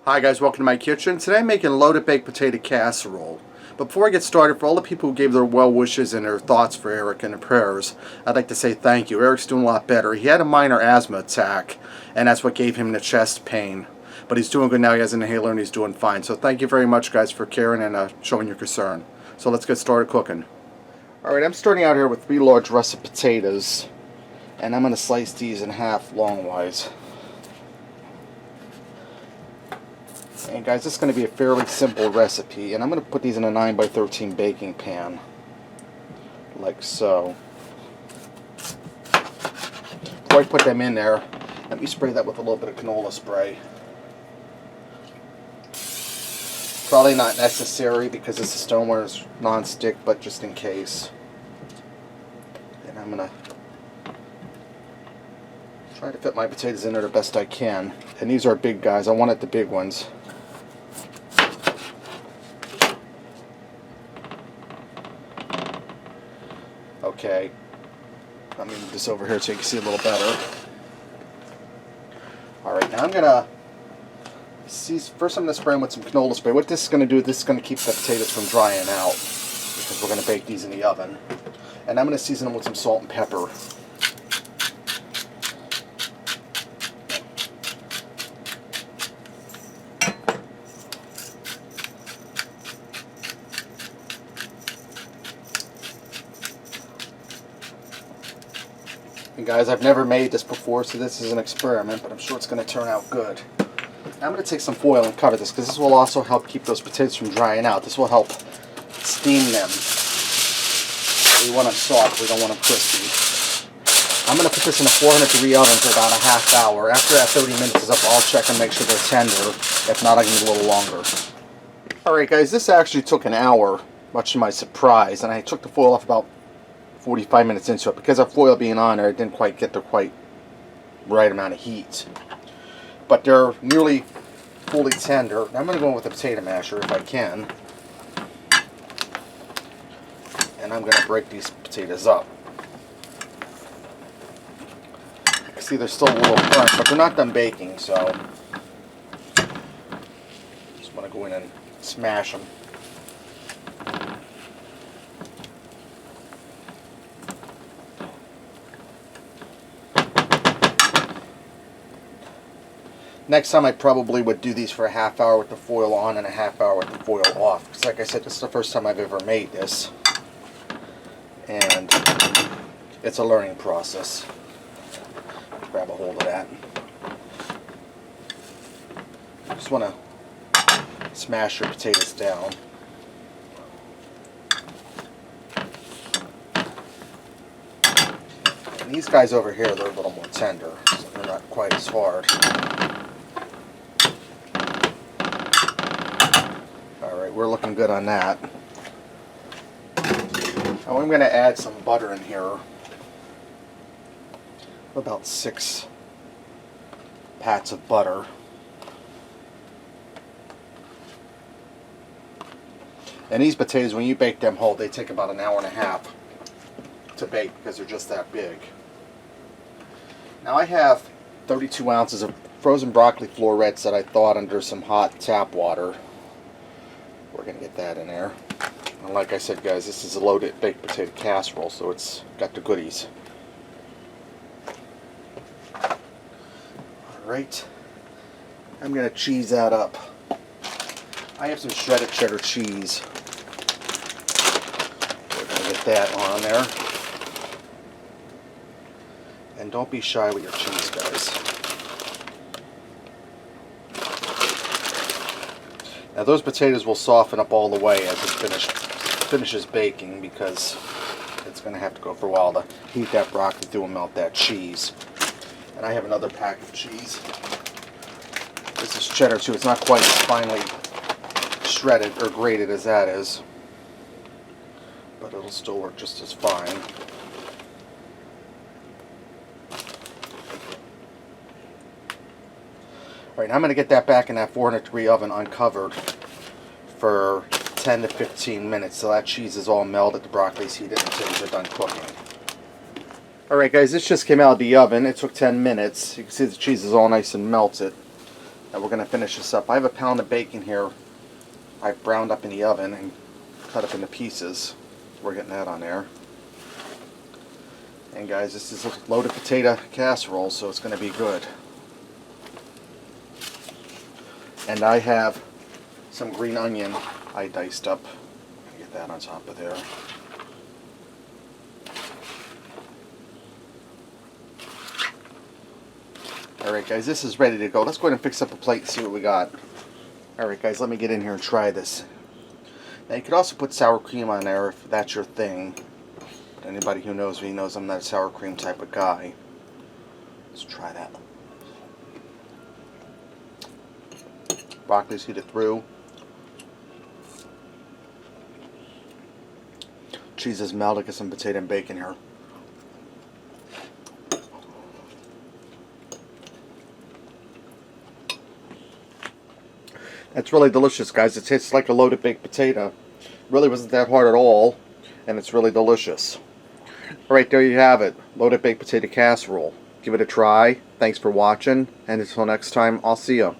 Hi guys, welcome to my kitchen. Today I'm making loaded baked potato casserole. But before I get started, for all the people who gave their well wishes and their thoughts for Eric and their prayers, I'd like to say thank you. Eric's doing a lot better. He had a minor asthma attack, and that's what gave him the chest pain. But he's doing good now. He has an inhaler and he's doing fine. So thank you very much guys for caring and showing your concern. So let's get started cooking. Alright, I'm starting out here with 3 large russet potatoes, and I'm going to slice these in half longwise. And guys, this is going to be a fairly simple recipe, and I'm going to put these in a 9x13 baking pan, like so. Before I put them in there, let me spray that with a little bit of canola spray. Probably not necessary because this stoneware is non-stick, but just in case. And I'm going to try to fit my potatoes in there the best I can. And these are big guys. I wanted the big ones. Okay, let me move this over here so you can see a little better. Alright, now I'm going to first I'm going to spray them with some canola spray. What this is going to do, this is going to keep the potatoes from drying out, because we're going to bake these in the oven. And I'm going to season them with some salt and pepper. And guys, I've never made this before, so this is an experiment, but I'm sure it's going to turn out good. Now I'm going to take some foil and cover this, because this will also help keep those potatoes from drying out. This will help steam them. We want them soft, we don't want them crispy. I'm going to put this in a 400-degree oven for about a half hour. After that 30 minutes is up, I'll check and make sure they're tender. If not, I can do a little longer. Alright guys, this actually took an hour, much to my surprise, and I took the foil off about 45 minutes into it. Because of foil being on there, it didn't quite get the right amount of heat. But they're nearly fully tender. Now I'm going to go in with a potato masher if I can. And I'm going to break these potatoes up. You can see they're still a little burnt, but they're not done baking, so just want to go in and smash them. Next time I probably would do these for a half hour with the foil on and a half hour with the foil off. Because like I said, this is the first time I've ever made this. And it's a learning process. Grab a hold of that. Just want to smash your potatoes down. And these guys over here, they're a little more tender, so they're not quite as hard. We're looking good on that. Now I'm going to add some butter in here. About 6 pats of butter. And these potatoes, when you bake them whole, they take about an hour and a half to bake because they're just that big. Now I have 32 ounces of frozen broccoli florets that I thawed under some hot tap water. We're going to get that in there. And like I said guys, this is a loaded baked potato casserole, so it's got the goodies. Alright, I'm going to cheese that up. I have some shredded cheddar cheese. We're going to get that on there. And don't be shy with your cheese guys. Now those potatoes will soften up all the way as it finishes baking, because it's going to have to go for a while to heat that broccoli through and melt that cheese. And I have another pack of cheese. This is cheddar too. It's not quite as finely shredded or grated as that is, but it'll still work just as fine. Alright, now I'm going to get that back in that 400-degree oven uncovered for 10 to 15 minutes so that cheese is all melted, the broccoli's heated, and the potatoes are done cooking. Alright guys, this just came out of the oven. It took 10 minutes. You can see the cheese is all nice and melted. And we're going to finish this up. I have a pound of bacon here I've browned up in the oven and cut up into pieces. We're getting that on there. And guys, this is a loaded potato casserole, so it's going to be good. And I have some green onion I diced up. Get that on top of there. Alright guys, this is ready to go. Let's go ahead and fix up a plate and see what we got. Alright guys, let me get in here and try this. Now you could also put sour cream on there if that's your thing. But anybody who knows me knows I'm not a sour cream type of guy. Let's try that. Broccoli's heated through. Cheese is melted. Get some potato and bacon here. That's really delicious, guys. It tastes like a loaded baked potato. Really wasn't that hard at all, and it's really delicious. Alright, there you have it. Loaded baked potato casserole. Give it a try. Thanks for watching, and until next time, I'll see you.